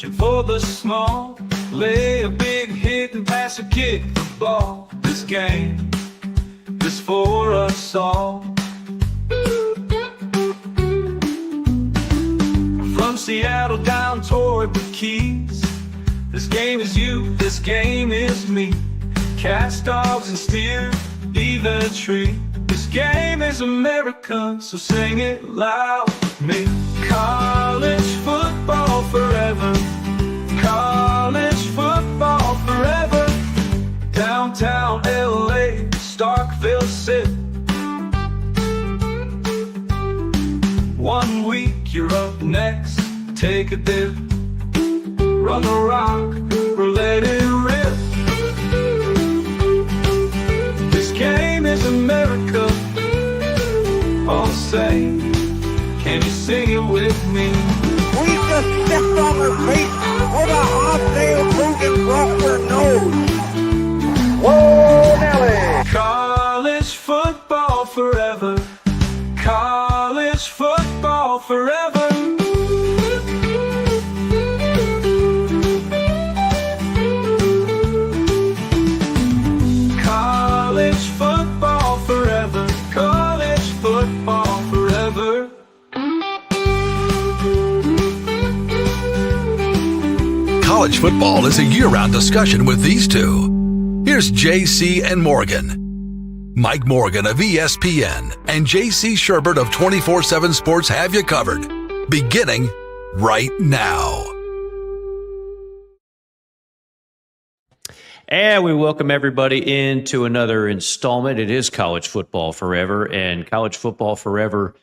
searching for the small. Lay a big hit and pass a kick the ball. This game is for us all. From Seattle down toward the Keys, this game is you, this game is me. Cast dogs and steer, even a tree. This game is America, so sing it loud with me. College football forever. College football forever. Downtown LA, Starkville City. 1 week you're up next, take a dip. Run the rock or let it rip. This game is America. All say, can you sing it with me? We just stepped on her face with a hot-tail moving Crawford nose. Whoa, Nelly! College football forever. College football forever. College football forever. College football forever. College football is a year-round discussion with these two. Here's JC and Morgan. Mike Morgan of ESPN and JC Sherbert of 24/7 Sports have you covered, beginning right now. And we welcome everybody into another installment. It is College Football Forever, and College Football Forever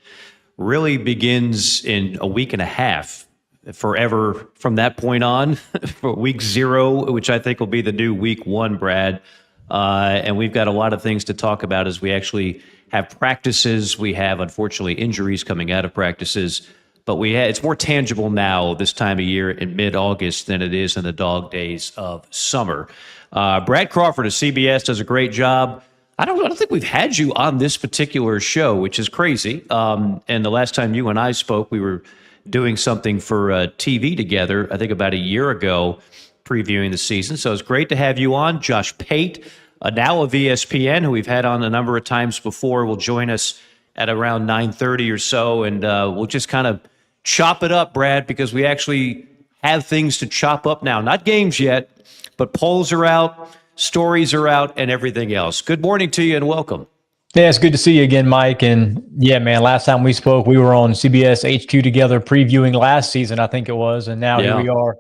really begins in a week and a half. Forever from that point on, for week 0, which I think will be the new week 1, Brad. And we've got a lot of things to talk about as we actually have practices. We have, unfortunately, injuries coming out of practices. But it's more tangible now this time of year in mid-August than it is in the dog days of summer. Brad Crawford of CBS does a great job. I don't think we've had you on this particular show, which is crazy. And the last time you and I spoke, we were doing something for TV together, I think about a year ago, previewing the season. So it's great to have you on. Josh Pate, now of ESPN, who we've had on a number of times before, will join us at around 9:30 or so, and we'll just kind of chop it up, Brad, because we actually have things to chop up now. Not games yet, but polls are out, stories are out, and everything else. Good morning to you and welcome. Yeah, it's good to see you again, Mike. And yeah, man, last time we spoke, we were on CBS HQ together previewing last season, I think it was. And now Here we are,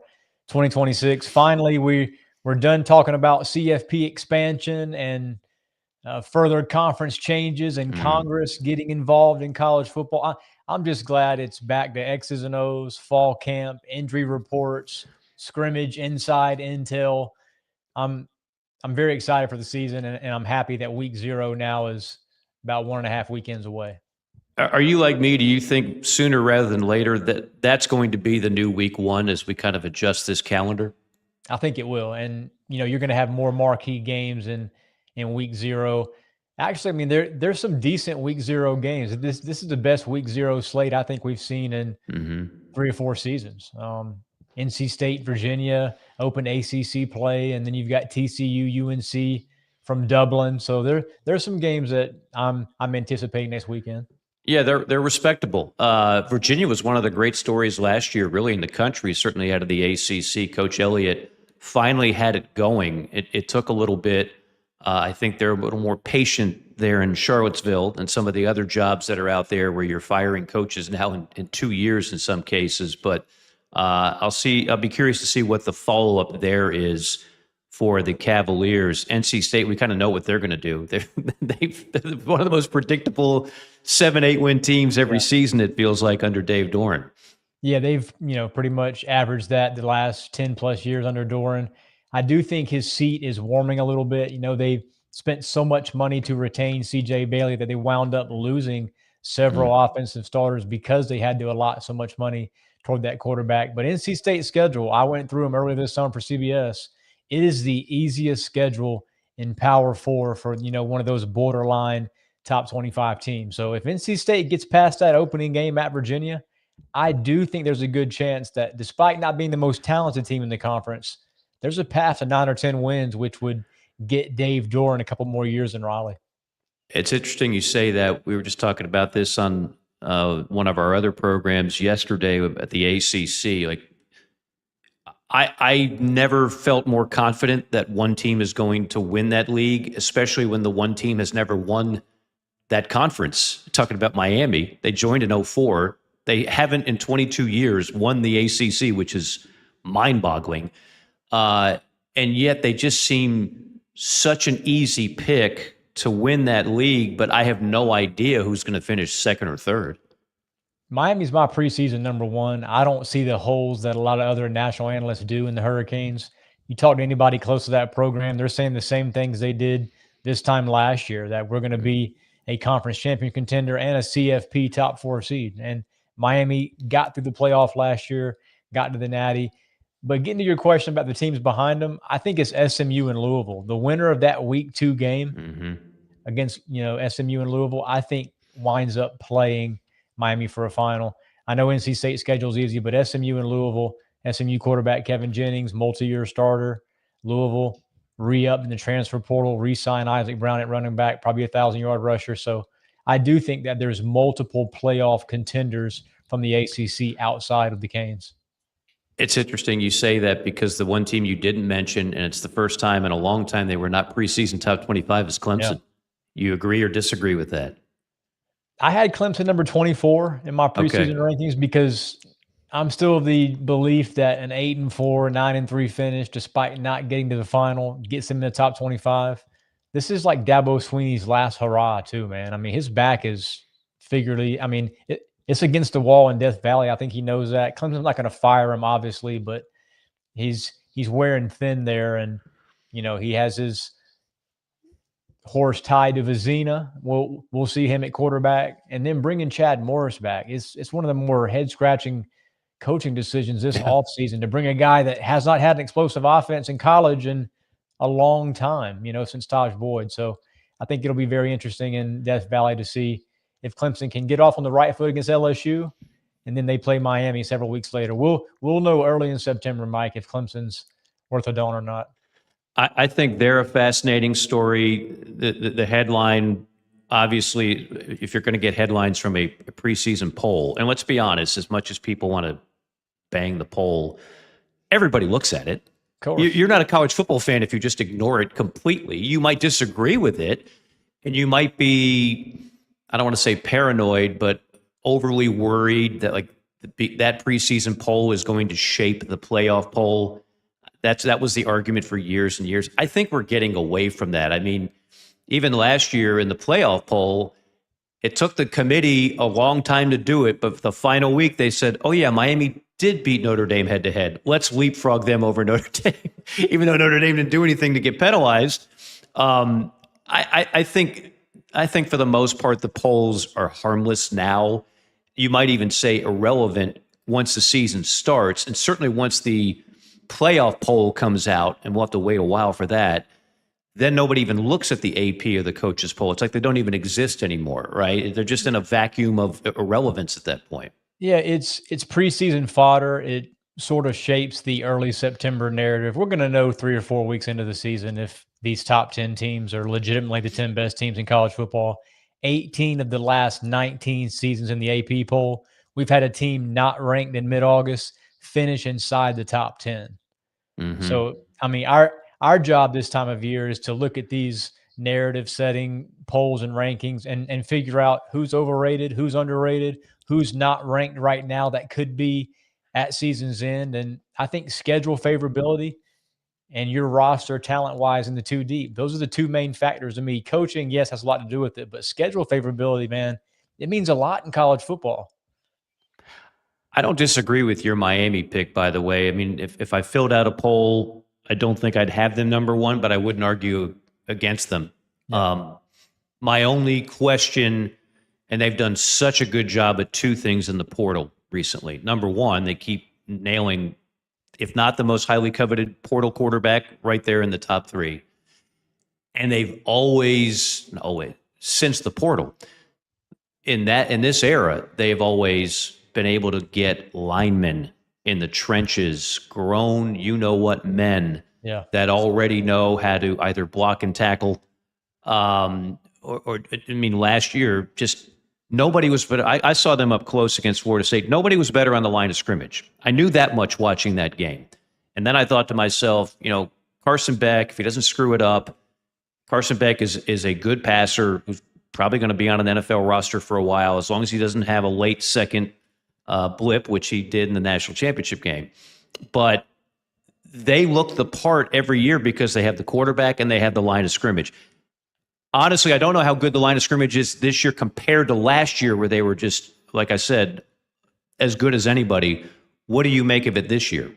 2026. Finally, we're done talking about CFP expansion and further conference changes and Congress getting involved in college football. I'm just glad it's back to X's and O's, fall camp, injury reports, scrimmage, inside intel. I'm very excited for the season, and I'm happy that week 0 now is about 1.5 weekends away. Are you like me? Do you think sooner rather than later that that's going to be the new week 1 as we kind of adjust this calendar? I think it will. And, you're going to have more marquee games in week 0. Actually, I mean, there's some decent week 0 games. This is the best week 0 slate I think we've seen in 3 or 4 seasons. NC State, Virginia, open ACC play, and then you've got TCU, UNC from Dublin. So there's some games that I'm anticipating next weekend. Yeah, they're respectable. Virginia was one of the great stories last year, really in the country, certainly out of the ACC. Coach Elliott finally had it going. It took a little bit. I think they're a little more patient there in Charlottesville and some of the other jobs that are out there where you're firing coaches now in 2 years in some cases. But I'll be curious to see what the follow-up there is for the Cavaliers. NC State, we kind of know what they're going to do. They're one of the most predictable 7-8 win teams every season, it feels like, under Dave Doran. Yeah, they've pretty much averaged that the last 10+ years under Doran. I do think his seat is warming a little bit. They spent so much money to retain C.J. Bailey that they wound up losing several offensive starters because they had to allot so much money toward that quarterback. But NC State's schedule, I went through them earlier this summer for CBS. It is the easiest schedule in Power 4 for, one of those borderline top 25 teams. So if NC State gets past that opening game at Virginia, I do think there's a good chance that despite not being the most talented team in the conference, there's a path to 9 or 10 wins, which would get Dave Doran a couple more years in Raleigh. It's interesting you say that. We were just talking about this on one of our other programs yesterday at the ACC. Like, I never felt more confident that one team is going to win that league, especially when the one team has never won that conference. Talking about Miami, they joined in 2004. They haven't in 22 years won the ACC, which is mind-boggling. And yet they just seem such an easy pick to win that league, but I have no idea who's going to finish second or third. Miami's my preseason number one. I don't see the holes that a lot of other national analysts do in the Hurricanes. You talk to anybody close to that program, they're saying the same things they did this time last year, that we're going to be a conference champion contender and a CFP top 4 seed. And Miami got through the playoff last year, got to the Natty. But getting to your question about the teams behind them, I think it's SMU and Louisville. The winner of that week 2 game against SMU and Louisville, I think winds up playing Miami for a final. I know NC State schedule's easy, but SMU and Louisville, SMU quarterback Kevin Jennings, multi-year starter. Louisville re-up in the transfer portal, re-sign Isaac Brown at running back, probably 1,000-yard rusher. So I do think that there's multiple playoff contenders from the ACC outside of the Canes. It's interesting you say that, because the one team you didn't mention, and it's the first time in a long time they were not preseason top 25, is Clemson. Yeah. You agree or disagree with that? I had Clemson number 24 in my preseason rankings because I'm still of the belief that an 8-4, 9-3 finish, despite not getting to the final, gets him in the top 25. This is like Dabo Sweeney's last hurrah, too, man. I mean, his back is figuratively. I mean, it's against the wall in Death Valley. I think he knows that. Clemson's not going to fire him, obviously, but he's wearing thin there, and he has his horse tied to Vizina. We'll see him at quarterback, and then bringing Chad Morris back. It's one of the more head-scratching coaching decisions this offseason, to bring a guy that has not had an explosive offense in college in a long time, since Taj Boyd. So I think it'll be very interesting in Death Valley to see if Clemson can get off on the right foot against LSU, and then they play Miami several weeks later. We'll know early in September, Mike, if Clemson's worth a dome or not. I think they're a fascinating story. The headline, obviously, if you're going to get headlines from a preseason poll, and let's be honest, as much as people want to bang the poll, everybody looks at it. You're not a college football fan if you just ignore it completely. You might disagree with it, and you might be, I don't want to say paranoid, but overly worried that that preseason poll is going to shape the playoff poll. That was the argument for years and years. I think we're getting away from that. I mean, even last year in the playoff poll, it took the committee a long time to do it, but the final week they said, oh yeah, Miami did beat Notre Dame head-to-head. Let's leapfrog them over Notre Dame, even though Notre Dame didn't do anything to get penalized. I think for the most part, the polls are harmless now. You might even say irrelevant once the season starts, and certainly once the playoff poll comes out, and we'll have to wait a while for that, then nobody even looks at the AP or the coaches poll. It's like they don't even exist anymore, right? They're just in a vacuum of irrelevance at that point. Yeah, it's preseason fodder. It sort of shapes the early September narrative. We're going to know 3 or 4 weeks into the season if these top 10 teams are legitimately the 10 best teams in college football. 18 of the last 19 seasons in the AP poll, we've had a team not ranked in mid-August finish inside the top 10. Mm-hmm. So, I mean, our job this time of year is to look at these narrative-setting polls and rankings and figure out who's overrated, who's underrated, who's not ranked right now that could be at season's end. And I think schedule favorability and your roster talent-wise in the 2 deep, those are the 2 main factors to me. Coaching, yes, has a lot to do with it, but schedule favorability, man, it means a lot in college football. I don't disagree with your Miami pick, by the way. I mean, if I filled out a poll, I don't think I'd have them number 1, but I wouldn't argue against them. Yeah. My only question, and they've done such a good job at 2 things in the portal recently. Number 1, they keep nailing, if not the most highly coveted portal quarterback, right there in the top 3. And they've always, since the portal, in this era, they've always been able to get linemen in the trenches, grown, you-know-what men that already know how to either block and tackle. Or I mean, last year, just nobody was better. I saw them up close against Florida State. Nobody was better on the line of scrimmage. I knew that much watching that game. And then I thought to myself, Carson Beck, if he doesn't screw it up, Carson Beck is a good passer who's probably going to be on an NFL roster for a while, as long as he doesn't have a late second blip, which he did in the national championship game. But they look the part every year because they have the quarterback and they have the line of scrimmage. Honestly, I don't know how good the line of scrimmage is this year compared to last year, where they were just, like I said, as good as anybody. What do you make of it this year?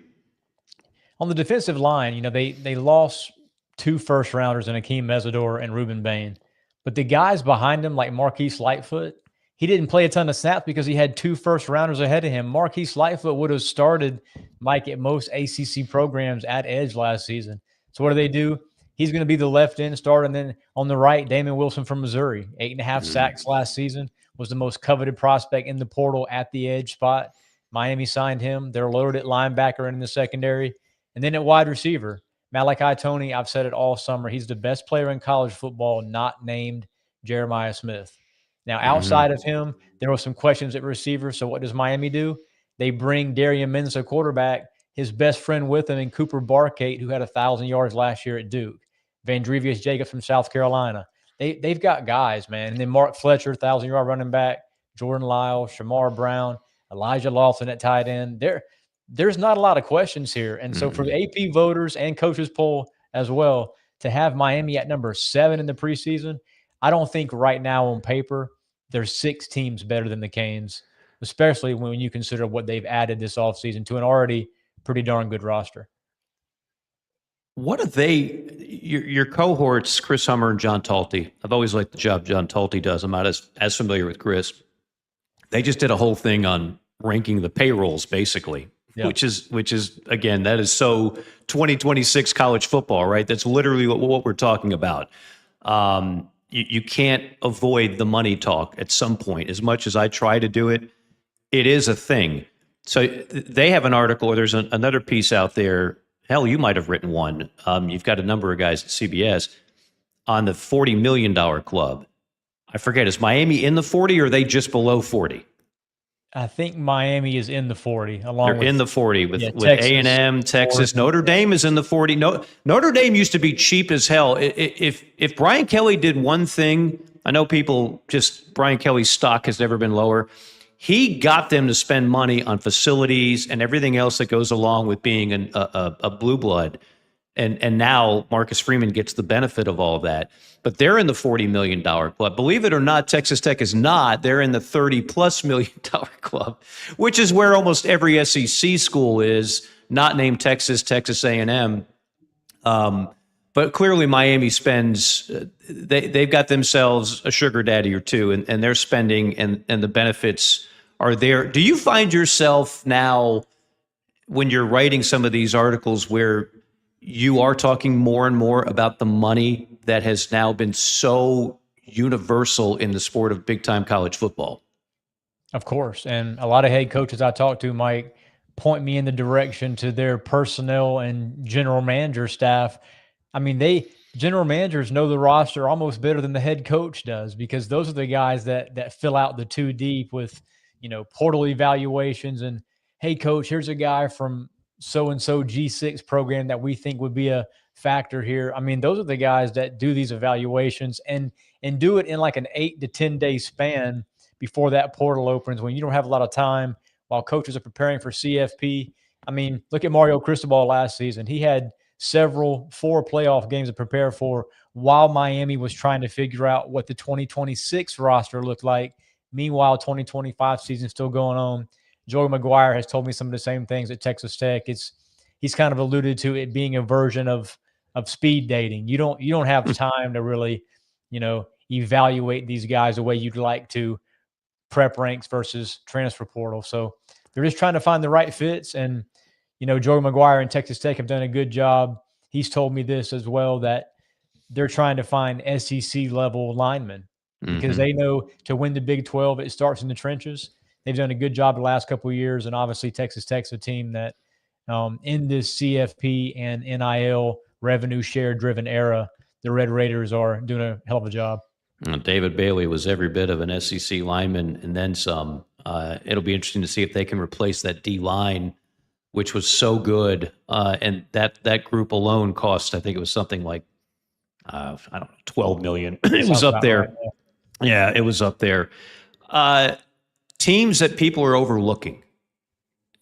On the defensive line, they lost 2 first-rounders in Akeem Mesidor and Reuben Bain. But the guys behind him, like Marquise Lightfoot, he didn't play a ton of snaps because he had 2 first-rounders ahead of him. Marquise Lightfoot would have started, Mike, at most ACC programs at edge last season. So what do? He's going to be the left end starter. And then on the right, Damon Wilson from Missouri, 8.5 sacks last season, was the most coveted prospect in the portal at the edge spot. Miami signed him. They're loaded at linebacker and in the secondary. And then at wide receiver, Malachi Toney, I've said it all summer, he's the best player in college football not named Jeremiah Smith. Now, outside of him, there were some questions at receiver. So what does Miami do? They bring Darian Mensa, quarterback, his best friend with him, and Cooper Barkate, who had 1,000 yards last year at Duke. Vandrevius Jacobs from South Carolina. They've got guys, man. And then Mark Fletcher, 1,000-yard running back, Jordan Lyle, Shamar Brown, Elijah Lawson at tight end. There's not a lot of questions here. And so for the AP voters and coaches poll as well, to have Miami at number 7 in the preseason, I don't think right now on paper there's 6 teams better than the Canes, especially when you consider what they've added this offseason to an already pretty darn good roster. What are your cohorts, Chris Hummer and John Talty? I've always liked the job John Talty does. I'm not as familiar with Chris. They just did a whole thing on ranking the payrolls, basically, which is again, that is so 2026 college football, right? That's literally what we're talking about. You can't avoid the money talk at some point. As much as I try to do it, it is a thing. So they have an article, or there's another piece out there. Hell, you might have written one. You've got a number of guys at CBS on the $40 million club. I forget, is Miami in the 40 or are they just below 40? I think Miami is in the 40. They're in the 40 with A&M, Texas. Notre Dame is in the 40. Notre Dame used to be cheap as hell. If Brian Kelly did one thing, I know Brian Kelly's stock has never been lower. He got them to spend money on facilities and everything else that goes along with being a blue blood. And now Marcus Freeman gets the benefit of all of that. But they're in the $40 million club. Believe it or not, Texas Tech is not. They're in the $30+ million club, which is where almost every SEC school is, not named Texas A&M. But clearly Miami spends, they've got themselves a sugar daddy or two, and they're spending, and the benefits are there. Do you find yourself now, when you're writing some of these articles, where you are talking more and more about the money that has now been so universal in the sport of big-time college football? Of course. And a lot of head coaches I talk to, Mike, point me in the direction to their personnel and general manager staff. I mean, general managers know the roster almost better than the head coach does, because those are the guys that fill out the 2 deep with, portal evaluations and, hey, coach, here's a guy from so-and-so G6 program that we think would be a factor here. I mean, those are the guys that do these evaluations and do it in like an 8 to 10 day span before that portal opens, when you don't have a lot of time while coaches are preparing for CFP. I mean, look at Mario Cristobal last season. He had 4 playoff games to prepare for while Miami was trying to figure out what the 2026 roster looked like. Meanwhile, 2025 season still going on. Joey McGuire has told me some of the same things at Texas Tech. He's kind of alluded to it being a version of speed dating. You don't have time to really, evaluate these guys the way you'd like to prep ranks versus transfer portal. So they're just trying to find the right fits. And, Joey McGuire and Texas Tech have done a good job. He's told me this as well, that they're trying to find SEC level linemen, because they know to win the Big 12, it starts in the trenches. they've done a good job the last couple of years. And obviously Texas Tech's a team that in this CFP and NIL revenue share driven era, the Red Raiders are doing a hell of a job. David Bailey was every bit of an SEC lineman and then some. It'll be interesting to see if they can replace that D line, which was so good. And that group alone cost, I think it was something like, I don't know, $12 million. It was up there. Right, yeah, it was up there. Teams that people are overlooking.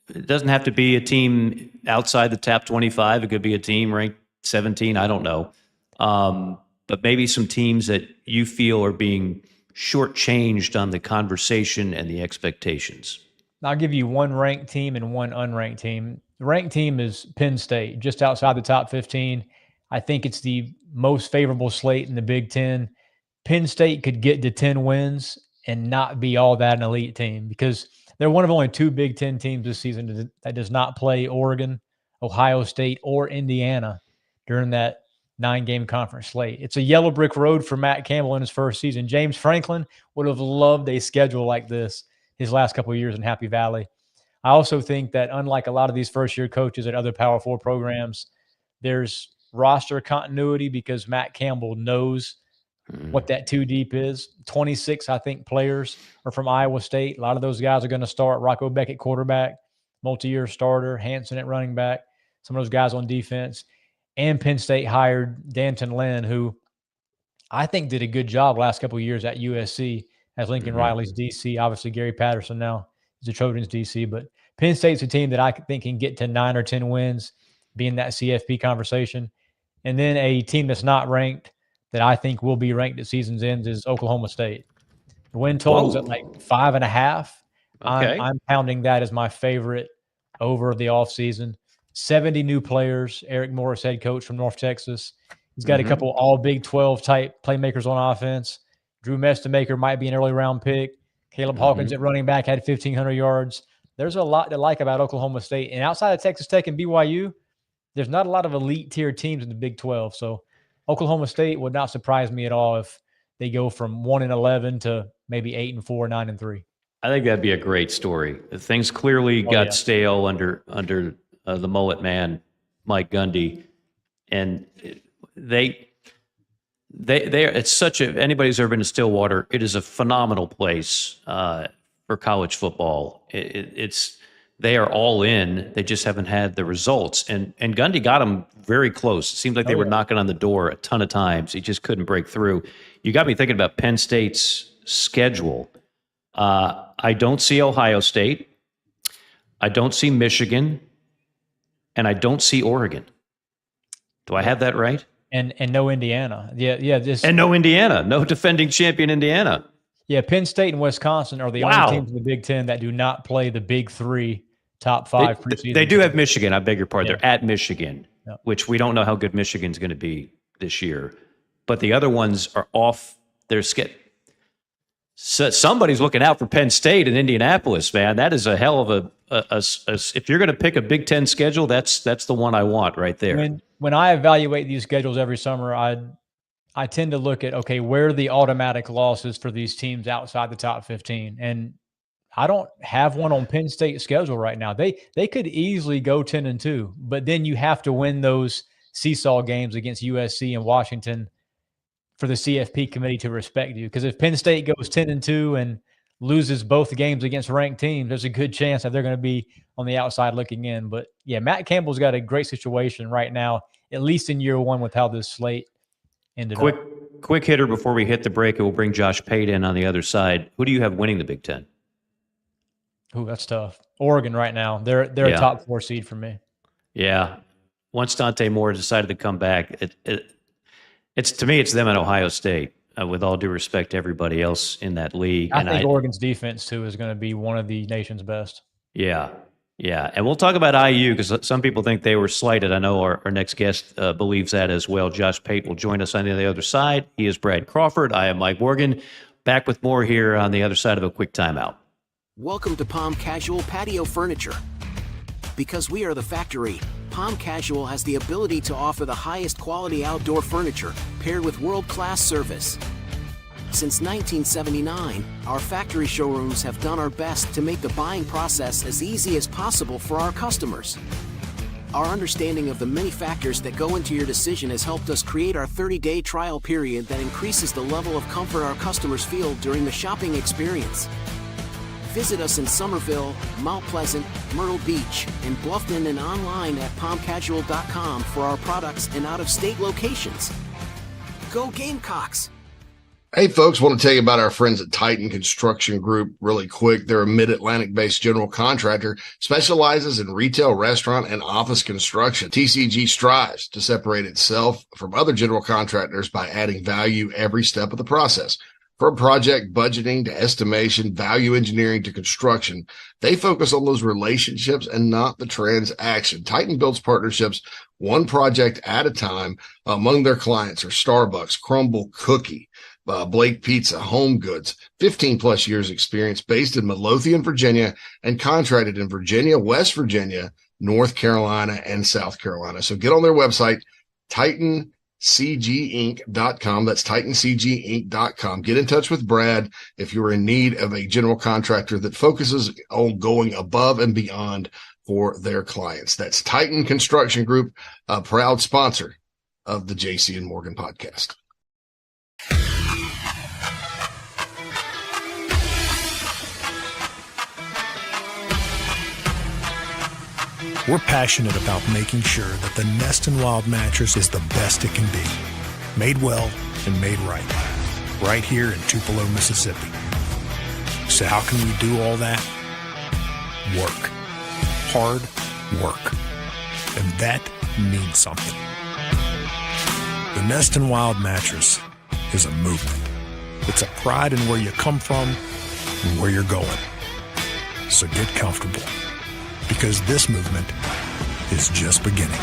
It doesn't have to be a team outside the top 25. It could be a team ranked 17. I don't know. But maybe some teams that you feel are being shortchanged on the conversation and the expectations. I'll give you one ranked team and one unranked team. The ranked team is Penn State, just outside the top 15. I think it's the most favorable slate in the Big Ten. Penn State could get to 10 wins and not be all that an elite team because they're one of only 2 Big Ten teams this season that does not play Oregon, Ohio State, or Indiana during that 9-game conference slate. It's a yellow brick road for Matt Campbell in his first season. James Franklin would have loved a schedule like this his last couple of years in Happy Valley. I also think that unlike a lot of these first-year coaches at other Power 4 programs, there's roster continuity because Matt Campbell knows what that 2 deep is. 26, I think, players are from Iowa State. A lot of those guys are going to start. Rocco Beck at quarterback, multi-year starter, Hanson at running back, some of those guys on defense. And Penn State hired Danton Lynn, who I think did a good job last couple of years at USC as Lincoln Riley's DC. Obviously, Gary Patterson now is the Trojans DC. But Penn State's a team that I think can get to 9 or 10 wins, be in that CFP conversation. And then a team that's not ranked that I think will be ranked at season's end is Oklahoma State. The win total's at like 5.5. Okay. I'm pounding that as my favorite over the offseason. 70 new players. Eric Morris, head coach from North Texas. He's got a couple all Big 12 type playmakers on offense. Drew Mestamaker might be an early round pick. Caleb Hawkins at running back had 1,500 yards. There's a lot to like about Oklahoma State. And outside of Texas Tech and BYU, there's not a lot of elite tier teams in the Big 12. So Oklahoma State would not surprise me at all if they go from 1-11 to maybe 8-4, 9-3. I think that'd be a great story. Things clearly got stale under the mullet man, Mike Gundy, and it's such a, anybody's ever been to Stillwater, it is a phenomenal place for college football. They are all in. They just haven't had the results. And Gundy got them very close. It seemed like they were knocking on the door a ton of times. He just couldn't break through. You got me thinking about Penn State's schedule. I don't see Ohio State. I don't see Michigan. And I don't see Oregon. Do I have that right? And no Indiana. And no Indiana. No defending champion Indiana. Yeah, Penn State and Wisconsin are the only teams in the Big Ten that do not play the Big 3 top 5 preseason. They do have Michigan. I beg your pardon. They're at Michigan, which we don't know how good Michigan's going to be this year. But the other ones are off their schedule. So somebody's looking out for Penn State and Indianapolis, man. That is a hell of if you're going to pick a Big Ten schedule, that's the one I want right there. When I evaluate these schedules every summer, I tend to look at, okay, where are the automatic losses for these teams outside the top 15? And I don't have one on Penn State's schedule right now. They could easily go 10-2, but then you have to win those seesaw games against USC and Washington for the CFP committee to respect you. Because if Penn State goes 10-2 and loses both games against ranked teams, there's a good chance that they're going to be on the outside looking in. But yeah, Matt Campbell's got a great situation right now, at least in year one with how this slate ended up. Quick hitter before we hit the break, and we'll bring Josh Pate in on the other side. Who do you have winning the Big Ten? Ooh, that's tough. Oregon right now. They're a top 4 seed for me. Yeah. Once Dante Moore decided to come back, it's to me, it's them and Ohio State, with all due respect to everybody else in that league. I think Oregon's defense, too, is going to be one of the nation's best. Yeah. Yeah. And we'll talk about IU because some people think they were slighted. I know our next guest believes that as well. Josh Pate will join us on the other side. He is Brad Crawford. I am Mike Morgan. Back with more here on the other side of a quick timeout. Welcome to Palm Casual Patio Furniture. Because we are the factory, Palm Casual has the ability to offer the highest quality outdoor furniture paired with world-class service. Since 1979, our factory showrooms have done our best to make the buying process as easy as possible for our customers. Our understanding of the many factors that go into your decision has helped us create our 30-day trial period that increases the level of comfort our customers feel during the shopping experience. Visit us in Somerville, Mount Pleasant, Myrtle Beach, and Bluffton, and online at palmcasual.com for our products and out-of-state locations. Go Gamecocks! Hey folks, want to tell you about our friends at Titan Construction Group really quick. They're a mid-Atlantic based general contractor, specializes in retail, restaurant, and office construction. TCG strives to separate itself from other general contractors by adding value every step of the process. From project budgeting to estimation, value engineering to construction, they focus on those relationships and not the transaction. Titan builds partnerships one project at a time. Among their clients are Starbucks, Crumble Cookie, Blake Pizza, Home Goods, 15 plus years experience, based in Midlothian, Virginia, and contracted in Virginia, West Virginia, North Carolina, and South Carolina. So get on their website, TitanCGinc.com. That's TitanCGinc.com. Get in touch with Brad if you're in need of a general contractor that focuses on going above and beyond for their clients. That's Titan Construction Group, a proud sponsor of the JC and Morgan podcast. We're passionate about making sure that the Nest and Wild mattress is the best it can be. Made well and made right here in Tupelo, Mississippi. So how can we do all that? Work. Hard work. And that means something. The Nest and Wild mattress is a movement. It's a pride in where you come from and where you're going. So get comfortable, because this movement is just beginning.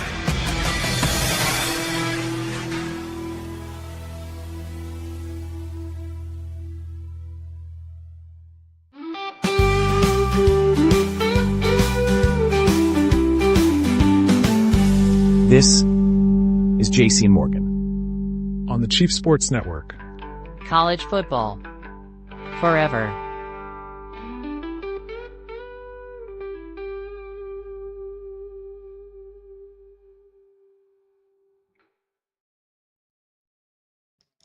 This is JC and Morgan on the Chief Sports Network. College football forever.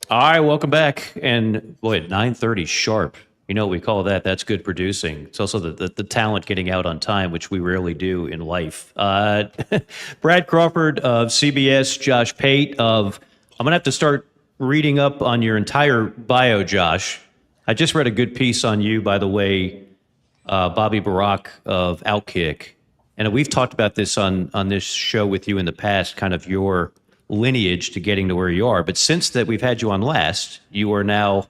All right, welcome back. And boy, at 9:30 sharp, you know what we call that? That's good producing. It's also the talent getting out on time, which we rarely do in life. Brad Crawford of CBS, Josh Pate of, I'm going to have to start reading up on your entire bio, Josh. I just read a good piece on you, by the way, Bobby Barack of Outkick. And we've talked about this on this show with you in the past, kind of your lineage to getting to where you are. But since that we've had you on last, you are now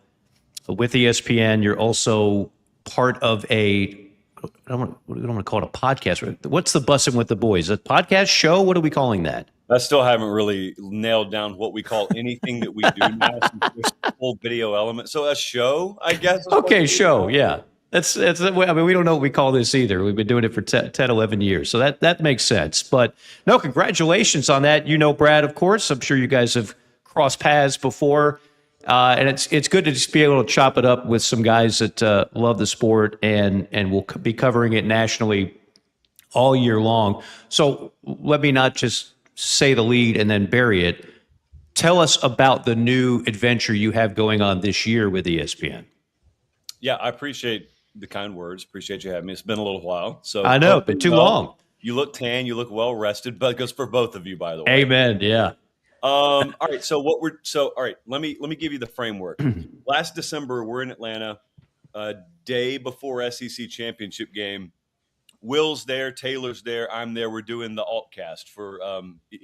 with ESPN. You're also part of I don't want to call it a podcast. What's the Bussin' with the Boys? A podcast show? What are we calling that? I still haven't really nailed down what we call anything that we do now, since there's a full video element. So a show, I guess. Okay, show, yeah. That's. I mean, we don't know what we call this either. We've been doing it for 10, 11 years. So that makes sense. But no, congratulations on that. You know Brad, of course. I'm sure you guys have crossed paths before. And it's good to just be able to chop it up with some guys that love the sport and will be covering it nationally all year long. So let me not just say the lead and then bury it. Tell us about the new adventure you have going on this year with ESPN. Yeah, I appreciate the kind words. Appreciate you having me. It's been a little while. So I know, been too long. You look tan. You look well rested. But it goes for both of you, by the way. Amen. Yeah. All right. So all right. Let me give you the framework. Last December, we're in Atlanta, a day before SEC championship game. Will's there, Taylor's there, I'm there. We're doing the altcast for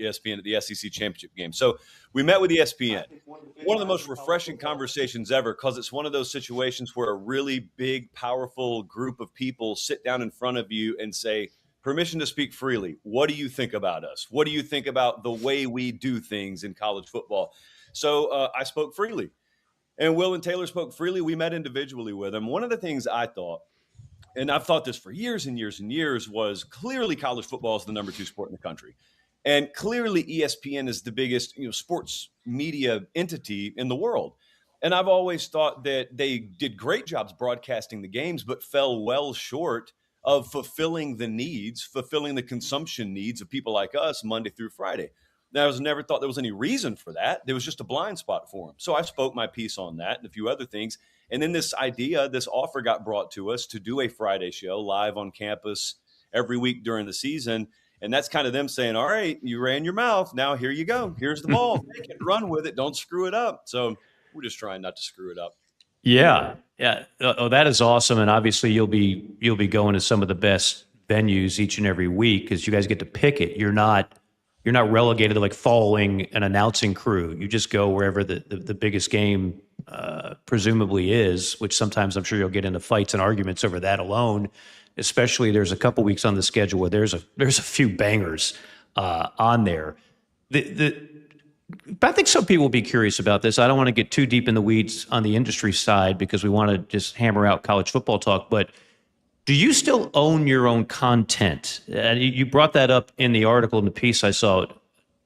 ESPN at the SEC championship game. So we met with ESPN. One of the most refreshing conversations ever, because it's one of those situations where a really big, powerful group of people sit down in front of you and say, permission to speak freely. What do you think about us? What do you think about the way we do things in college football? So I spoke freely. And Will and Taylor spoke freely. We met individually with them. One of the things I thought, and I've thought this for years and years and years, was clearly college football is the number 2 sport in the country. And clearly ESPN is the biggest, sports media entity in the world. And I've always thought that they did great jobs broadcasting the games, but fell well short of fulfilling the consumption needs of people like us Monday through Friday. Now, I was never thought there was any reason for that. There was just a blind spot for them. So I spoke my piece on that and a few other things. And then this offer got brought to us to do a Friday show live on campus every week during the season. And that's kind of them saying, all right, you ran your mouth. Now here you go. Here's the ball. Take it, run with it. Don't screw it up. So we're just trying not to screw it up. Yeah. Oh, that is awesome. And obviously you'll be going to some of the best venues each and every week because you guys get to pick it. You're not relegated to like following an announcing crew. You just go wherever the biggest game presumably is, which sometimes I'm sure you'll get into fights and arguments over that alone. Especially there's a couple weeks on the schedule where there's a few bangers on there. But I think some people will be curious about this. I don't want to get too deep in the weeds on the industry side because we want to just hammer out college football talk. But do you still own your own content? You brought that up in the article in the piece I saw.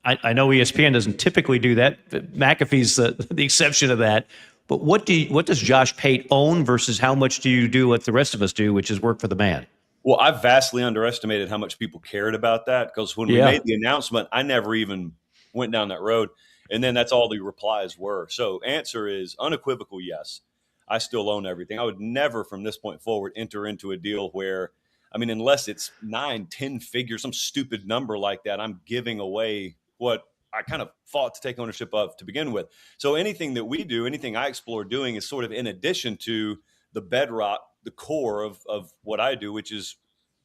I know ESPN doesn't typically do that. McAfee's the exception to that. But what does Josh Pate own versus how much do you do what the rest of us do, which is work for the man? Well, I vastly underestimated how much people cared about that because when we made the announcement, I never even went down that road. And then that's all the replies were. So answer is unequivocal yes. I still own everything. I would never from this point forward enter into a deal where, unless it's 9-10 figures, some stupid number like that, I'm giving away what I kind of fought to take ownership of to begin with. So anything that we do, anything I explore doing is sort of in addition to the bedrock, the core of what I do, which is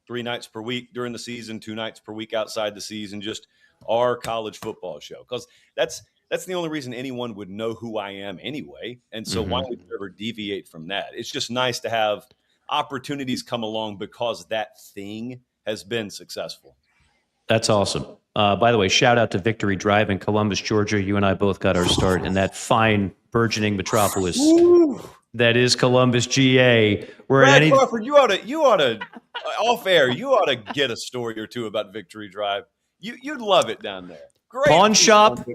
3 nights per week during the season, 2 nights per week outside the season, just our college football show. Because that's the only reason anyone would know who I am anyway. And so why would you ever deviate from that? It's just nice to have opportunities come along because that thing has been successful. That's awesome. By the way, shout out to Victory Drive in Columbus, Georgia. You and I both got our start in that fine burgeoning metropolis that is Columbus, GA. Brad Crawford, you ought to off air, you ought to get a story or two about Victory Drive. You'd love it down there. Great pawn shop,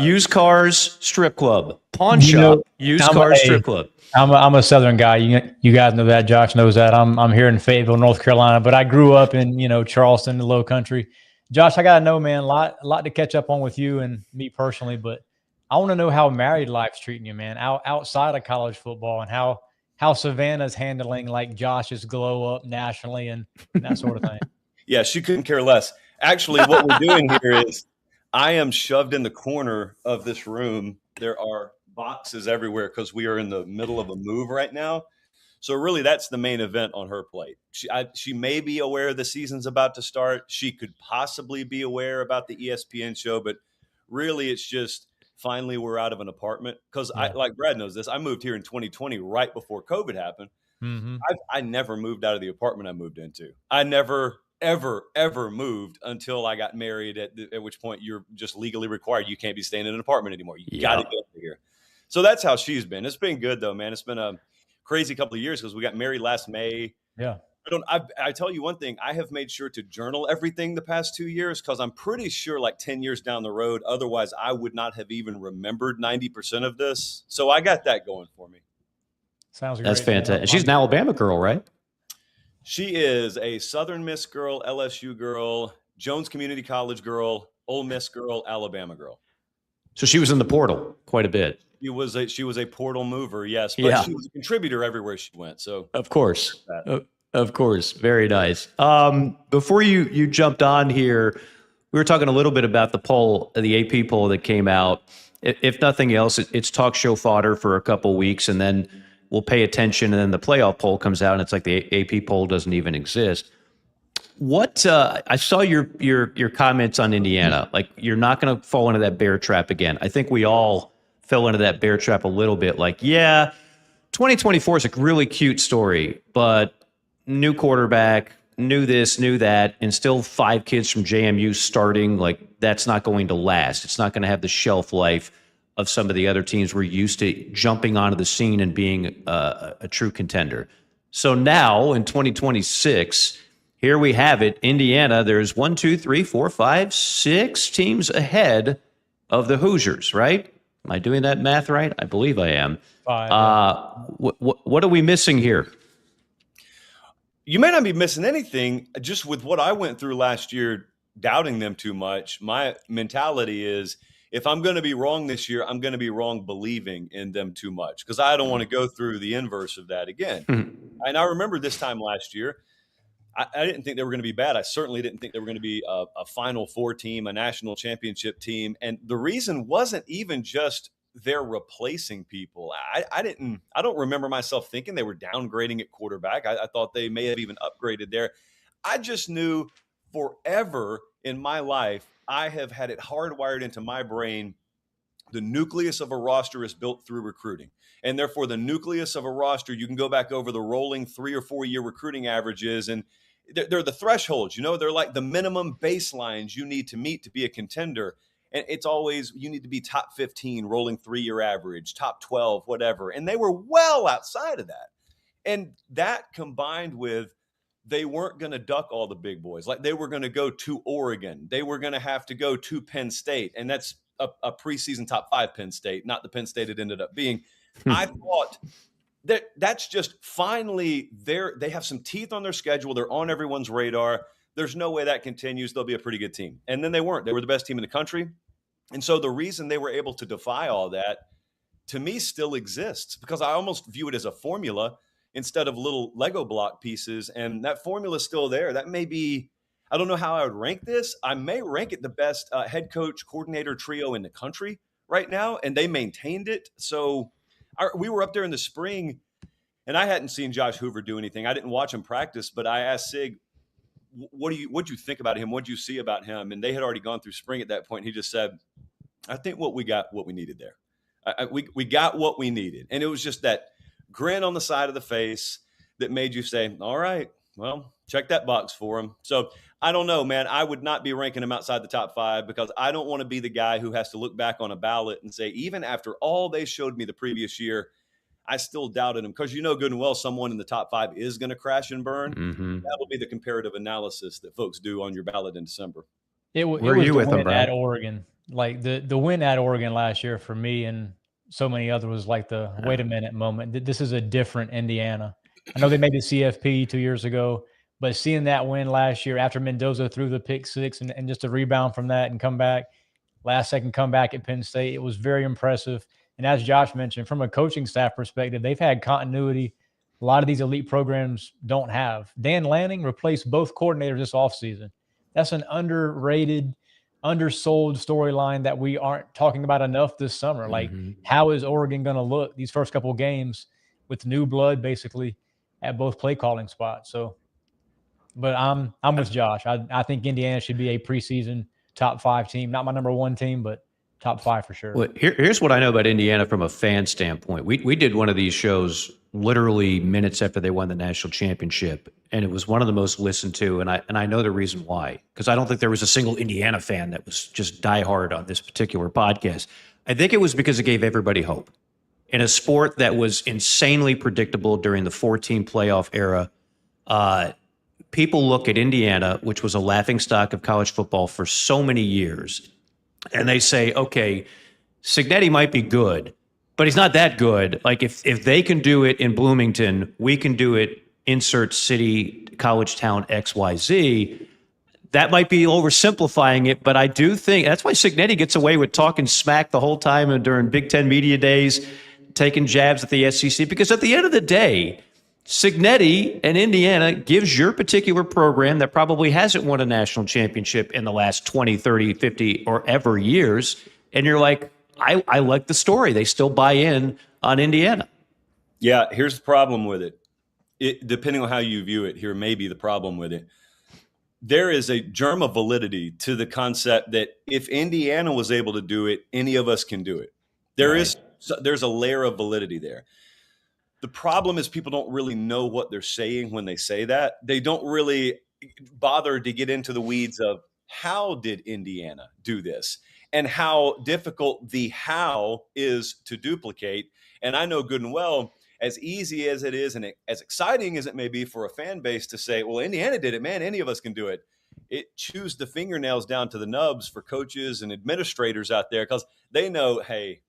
used cars, strip club. Pawn shop, used cars, strip club. I'm a Southern guy. You guys know that. Josh knows that. I'm here in Fayetteville, North Carolina, but I grew up in Charleston, the Low Country. Josh, I gotta know, man, a lot to catch up on with you and me personally, but I want to know how married life's treating you, man, outside of college football, and how Savannah's handling like Josh's glow up nationally and that sort of thing. Yeah, she couldn't care less. Actually, what we're doing here is I am shoved in the corner of this room. There are boxes everywhere because we are in the middle of a move right now. So really, that's the main event on her plate. She may be aware the season's about to start. She could possibly be aware about the ESPN show, but really, it's just finally we're out of an apartment. Because like Brad knows this, I moved here in 2020 right before COVID happened. I never moved out of the apartment I moved into. I never ever moved until I got married, at which point you're just legally required. You can't be staying in an apartment anymore. You got to get over here. So that's how she's been. It's been good though, man. It's been a crazy couple of years because we got married last May. Yeah. I tell you one thing, I have made sure to journal everything the past 2 years because I'm pretty sure like 10 years down the road, otherwise I would not have even remembered 90% of this. So I got that going for me. Sounds great. That's fantastic. And she's an Alabama girl, right? She is a Southern Miss girl, LSU girl, Jones Community College girl, Ole Miss girl, Alabama girl. So she was in the portal quite a bit. She was a portal mover, yes, but she was a contributor everywhere she went. So of course, very nice. Before you jumped on here, we were talking a little bit about the poll, the AP poll that came out. If nothing else, it's talk show fodder for a couple weeks, and then we'll pay attention. And then the playoff poll comes out, and it's like the AP poll doesn't even exist. What I saw your comments on Indiana, like you're not going to fall into that bear trap again. I think we all fell into that bear trap a little bit. Like, 2024 is a really cute story, but new quarterback, new this, new that, and still 5 kids from JMU starting. Like, that's not going to last. It's not going to have the shelf life of some of the other teams we're used to jumping onto the scene and being a true contender. So now in 2026, here we have it. Indiana, there's 1, 2, 3, 4, 5, 6 teams ahead of the Hoosiers, right? Am I doing that math right? I believe I am. 5. Yeah. What are we missing here? You may not be missing anything. Just with what I went through last year, doubting them too much, my mentality is if I'm going to be wrong this year, I'm going to be wrong believing in them too much because I don't want to go through the inverse of that again. And I remember this time last year, I didn't think they were going to be bad. I certainly didn't think they were going to be a Final Four team, a national championship team. And the reason wasn't even just they're replacing people. I don't remember myself thinking they were downgrading at quarterback. I thought they may have even upgraded there. I just knew forever in my life, I have had it hardwired into my brain. The nucleus of a roster is built through recruiting. And therefore, the nucleus of a roster, you can go back over the rolling 3 or 4 year recruiting averages, and they're the thresholds. They're like the minimum baselines you need to meet to be a contender. And it's always, you need to be top 15, rolling 3 year average, top 12, whatever. And they were well outside of that. And that combined with they weren't going to duck all the big boys. Like they were going to go to Oregon. They were going to have to go to Penn State. And that's a preseason top 5 Penn State, not the Penn State it ended up being. I thought that's just finally they have some teeth on their schedule. They're on everyone's radar. There's no way that continues. They'll be a pretty good team. And then they weren't. They were the best team in the country. And so the reason they were able to defy all that, to me, still exists because I almost view it as a formula instead of little Lego block pieces. And that formula is still there. That may be, I don't know how I would rank this. I may rank it the best head coach coordinator trio in the country right now. And they maintained it. So we were up there in the spring and I hadn't seen Josh Hoover do anything. I didn't watch him practice, but I asked Sig, what'd you think about him? What'd you see about him? And they had already gone through spring at that point. He just said, I think what we needed there. We got what we needed. And it was just that grin on the side of the face that made you say, all right, well, check that box for him. So I don't know, man. I would not be ranking him outside the top 5 because I don't want to be the guy who has to look back on a ballot and say, even after all they showed me the previous year, I still doubted him because good and well someone in the top 5 is going to crash and burn. That'll be the comparative analysis that folks do on your ballot in December. It was the win at Oregon. Like the win at Oregon last year for me and so many others was like the wait a minute moment. This is a different Indiana. I know they made the CFP 2 years ago, but seeing that win last year after Mendoza threw the pick 6 and just a rebound from that and come back, last second comeback at Penn State, it was very impressive. And as Josh mentioned, from a coaching staff perspective, they've had continuity. A lot of these elite programs don't have. Dan Lanning replaced both coordinators this offseason. That's an underrated, undersold storyline that we aren't talking about enough this summer. Like, how is Oregon going to look these first couple of games with new blood basically at both play calling spots? So, but I'm with Josh. I think Indiana should be a preseason top 5 team. Not my number 1 team, but top 5 for sure. Well, here's what I know about Indiana from a fan standpoint. We did one of these shows literally minutes after they won the national championship, and it was one of the most listened to. And I know the reason why, because I don't think there was a single Indiana fan that was just diehard on this particular podcast. I think it was because it gave everybody hope in a sport that was insanely predictable during the 14 playoff era. People look at Indiana, which was a laughingstock of college football for so many years, and they say, okay, Cignetti might be good, but he's not that good. Like if they can do it in Bloomington, we can do it, insert city, college town, XYZ. That might be oversimplifying it, but I do think that's why Cignetti gets away with talking smack the whole time and during Big Ten media days, taking jabs at the SEC, because at the end of the day, Cignetti and Indiana gives your particular program that probably hasn't won a national championship in the last 20, 30, 50 or ever years. And you're like, I like the story. They still buy in on Indiana. Yeah, here's the problem with it. Depending on how you view it, here may be the problem with it. There is a germ of validity to the concept that if Indiana was able to do it, any of us can do it. There's a layer of validity there. The problem is people don't really know what they're saying when they say that. They don't really bother to get into the weeds of how did Indiana do this and how difficult the how is to duplicate. And I know good and well, as easy as it is and as exciting as it may be for a fan base to say, well, Indiana did it, man, any of us can do it. It chews the fingernails down to the nubs for coaches and administrators out there because they know, hey,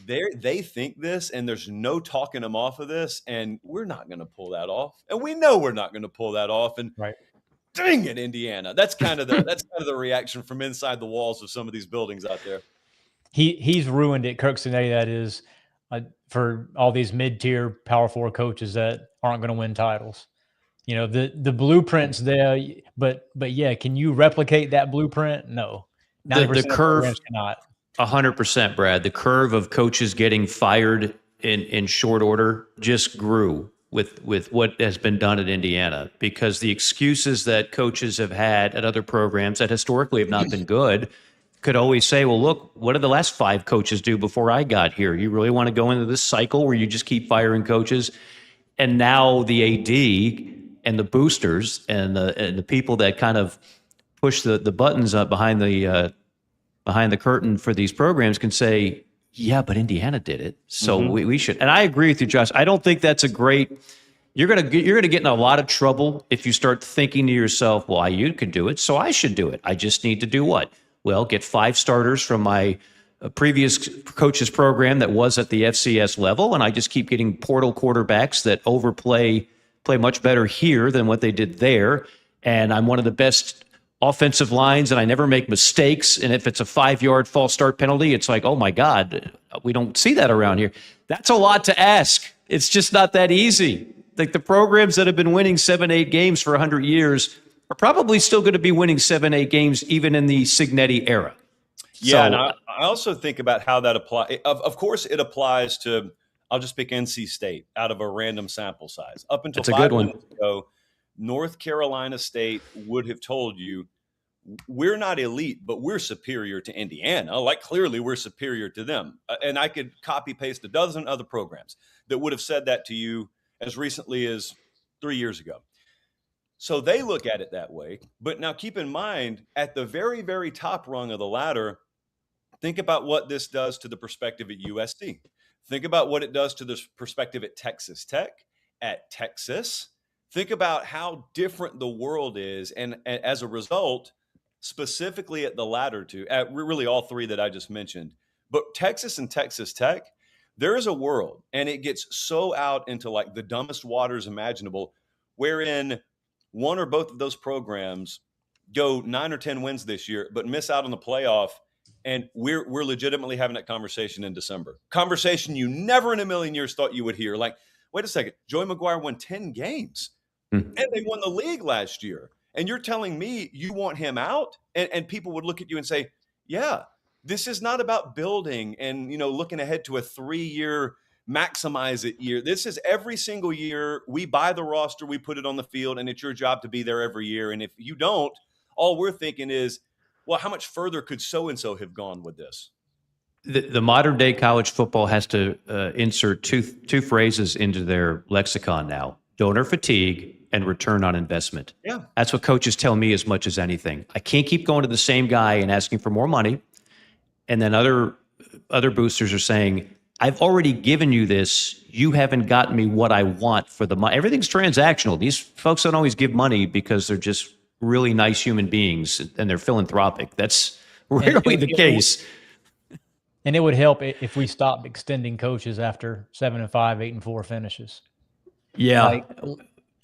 they think this, and there's no talking them off of this, and we're not going to pull that off, and we know we're not going to pull that off. And right. Dang it, Indiana! That's kind of the reaction from inside the walls of some of these buildings out there. He's ruined it, Kirk Cinetti, that is, for all these mid-tier Power 4 coaches that aren't going to win titles. You know, the blueprint's there, but yeah, can you replicate that blueprint? No. The curve cannot. 100%, Brad. The curve of coaches getting fired in short order just grew with what has been done at Indiana, because the excuses that coaches have had at other programs that historically have not been good could always say, well, look, what did the last 5 coaches do before I got here? You really want to go into this cycle where you just keep firing coaches? And now the AD and the boosters and the people that kind of push the buttons up behind the curtain for these programs can say, yeah, but Indiana did it, so we should. And I agree with you, Josh. I don't think that's a great. You're gonna get in a lot of trouble if you start thinking to yourself, well, you could do it, so I should do it. I just need to do what? Well, get 5 starters from my previous coach's program that was at the FCS level, and I just keep getting portal quarterbacks that play much better here than what they did there. And I'm one of the best offensive lines, and I never make mistakes. And if it's a 5-yard false start penalty, it's like, oh my God, we don't see that around here. That's a lot to ask. It's just not that easy. Like, the programs that have been winning 7-8 games for 100 years are probably still going to be winning 7-8 games even in the Cignetti era. Yeah, so, and I also think about how that applies. Of course, it applies to, I'll just pick NC State out of a random sample size. Up until 5 minutes ago, North Carolina State would have told you, we're not elite, but we're superior to Indiana. Like, clearly we're superior to them. And I could copy paste a dozen other programs that would have said that to you as recently as 3 years ago. So they look at it that way. But now keep in mind, at the very, very top rung of the ladder, think about what this does to the perspective at USC. Think about what it does to the perspective at Texas Tech, at Texas. Think about how different the world is. And as a result, specifically at the latter two, at really all 3 that I just mentioned, but Texas and Texas Tech, there is a world, and it gets so out into like the dumbest waters imaginable, wherein one or both of those programs go 9 or 10 wins this year, but miss out on the playoff. And we're legitimately having that conversation in December. Conversation you never in a million years thought you would hear. Like, wait a second, Joey McGuire won 10 games. And they won the league last year. And you're telling me you want him out? And people would look at you and say, yeah, this is not about building and, looking ahead to a 3-year maximize it year. This is every single year. We buy the roster, we put it on the field, and it's your job to be there every year. And if you don't, all we're thinking is, well, how much further could so-and-so have gone with this? The modern day college football has to insert two phrases into their lexicon now: donor fatigue and return on investment. Yeah. That's what coaches tell me as much as anything. I can't keep going to the same guy and asking for more money. And then other boosters are saying, I've already given you this. You haven't gotten me what I want for the money. Everything's transactional. These folks don't always give money because they're just really nice human beings and they're philanthropic. That's rarely the case. And it would help if we stopped extending coaches after 7-5, 8-4 finishes. Yeah.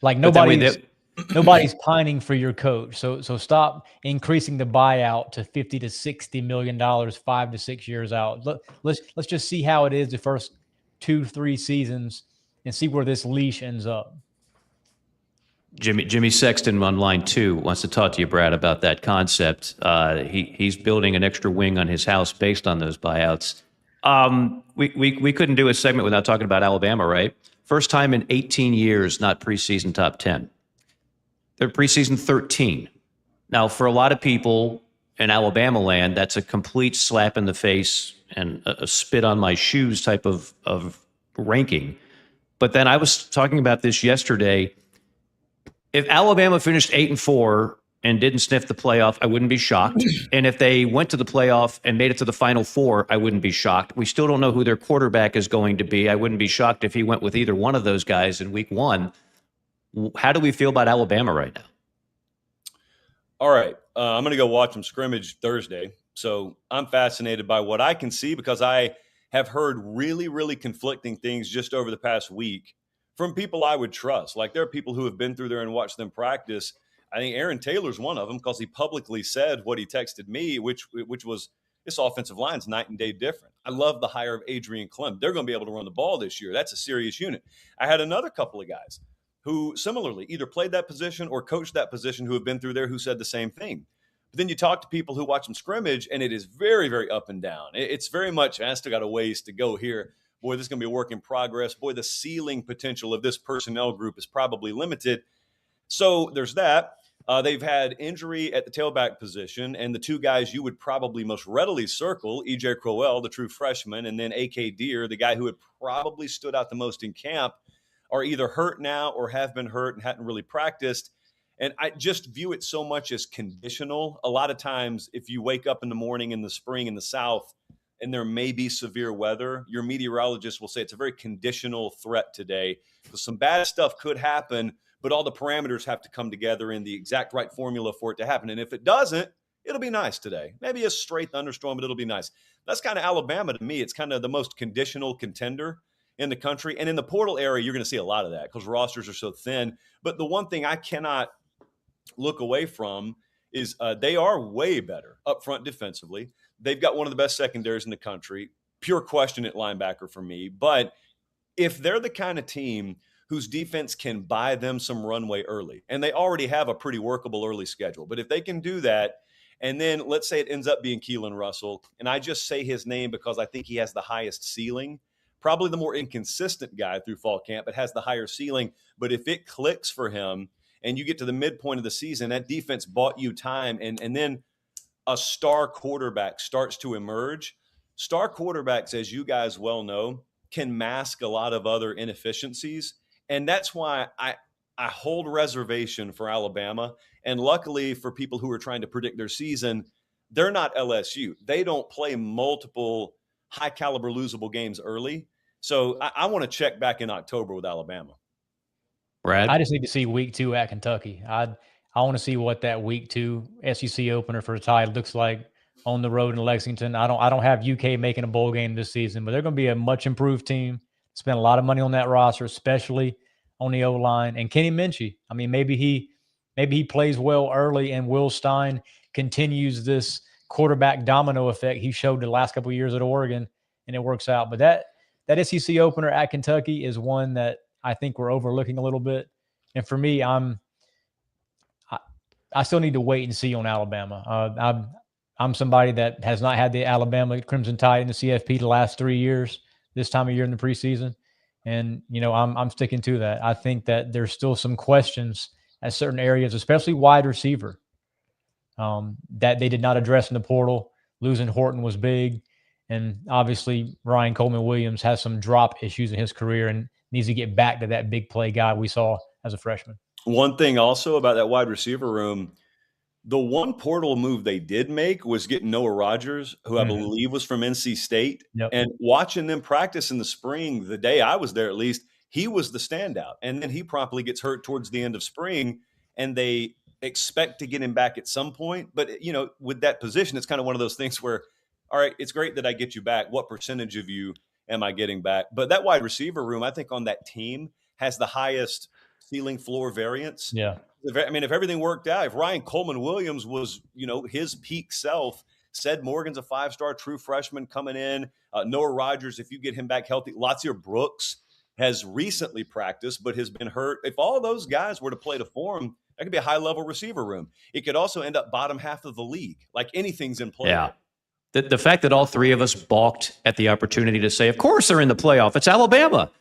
Like nobody's pining for your coach. So stop increasing the buyout to $50 to $60 million 5 to 6 years out. Let's just see how it is the first 2-3 seasons and see where this leash ends up. Jimmy Sexton on line 2 wants to talk to you, Brad, about that concept. He's building an extra wing on his house based on those buyouts. We couldn't do a segment without talking about Alabama, right? First time in 18 years, not preseason top 10. They're preseason 13. Now, for a lot of people in Alabama land, that's a complete slap in the face and a spit on my shoes type of ranking. But then I was talking about this yesterday. If Alabama finished 8-4 and didn't sniff the playoff, I wouldn't be shocked. And if they went to the playoff and made it to the Final Four, I wouldn't be shocked. We still don't know who their quarterback is going to be. I wouldn't be shocked if he went with either one of those guys in week 1. How do we feel about Alabama right now? All right. I'm going to go watch them scrimmage Thursday. So I'm fascinated by what I can see because I have heard really, really conflicting things just over the past week from people I would trust. Like, there are people who have been through there and watched them practice. I think Aaron Taylor's one of them because he publicly said what he texted me, which was this offensive line's night and day different. I love the hire of Adrian Clem. They're going to be able to run the ball this year. That's a serious unit. I had another couple of guys who similarly either played that position or coached that position who have been through there who said the same thing. But then you talk to people who watch them scrimmage, and it is very, very up and down. It's very much, I still got a ways to go here. Boy, this is going to be a work in progress. Boy, the ceiling potential of this personnel group is probably limited. So there's that. They've had injury at the tailback position, and the two guys you would probably most readily circle, E.J. Crowell, the true freshman, and then A.K. Deere, the guy who had probably stood out the most in camp, are either hurt now or have been hurt and hadn't really practiced. And I just view it so much as conditional. A lot of times, if you wake up in the morning in the spring in the South and there may be severe weather, your meteorologist will say it's a very conditional threat today because some bad stuff could happen, but all the parameters have to come together in the exact right formula for it to happen. And if it doesn't, it'll be nice today. Maybe a straight thunderstorm, but it'll be nice. That's kind of Alabama to me. It's kind of the most conditional contender in the country. And in the portal area, you're going to see a lot of that because rosters are so thin. But the one thing I cannot look away from is they are way better up front defensively. They've got one of the best secondaries in the country. Pure question at linebacker for me. But if they're the kind of team whose defense can buy them some runway early, and they already have a pretty workable early schedule, but if they can do that, and then let's say it ends up being Keelan Russell, and I just say his name because I think he has the highest ceiling, probably the more inconsistent guy through fall camp, but has the higher ceiling. But if it clicks for him and you get to the midpoint of the season, that defense bought you time, and then a star quarterback starts to emerge. Star quarterbacks, as you guys well know, can mask a lot of other inefficiencies. And that's why I hold reservation for Alabama. And luckily for people who are trying to predict their season, they're not LSU. They don't play multiple high caliber losable games early. So I want to check back in October with Alabama. Brad? I just need to see week 2 at Kentucky. I want to see what that week 2 SEC opener for the Tide looks like on the road in Lexington. I don't have UK making a bowl game this season, but they're going to be a much improved team. Spent a lot of money on that roster, especially on the O-line. And Kenny Minchie, I mean, maybe he plays well early and Will Stein continues this quarterback domino effect he showed the last couple of years at Oregon, and it works out. But that SEC opener at Kentucky is one that I think we're overlooking a little bit. And for me, I still need to wait and see on Alabama. I'm somebody that has not had the Alabama Crimson Tide in the CFP the last 3 years, this time of year in the preseason. And, you know, I'm sticking to that. I think that there's still some questions at certain areas, especially wide receiver, that they did not address in the portal. Losing Horton was big. And obviously Ryan Coleman-Williams has some drop issues in his career and needs to get back to that big play guy we saw as a freshman. One thing also about that wide receiver room, the one portal move they did make was getting Noah Rogers, who I believe was from NC State. Yep. And watching them practice in the spring, the day I was there at least, he was the standout. And then he promptly gets hurt towards the end of spring, and they expect to get him back at some point. But, you know, with that position, it's kind of one of those things where, all right, it's great that I get you back. What percentage of you am I getting back? But that wide receiver room, I think on that team has the highest ceiling floor variance. Yeah. I mean, if everything worked out, if Ryan Coleman-Williams was, you know, his peak self, said Morgan's a 5-star true freshman coming in, Noah Rogers, if you get him back healthy, Latsier Brooks has recently practiced but has been hurt. If all those guys were to play to form, that could be a high-level receiver room. It could also end up bottom half of the league, like anything's in play. Yeah. The fact that all three of us balked at the opportunity to say, of course they're in the playoff, it's Alabama.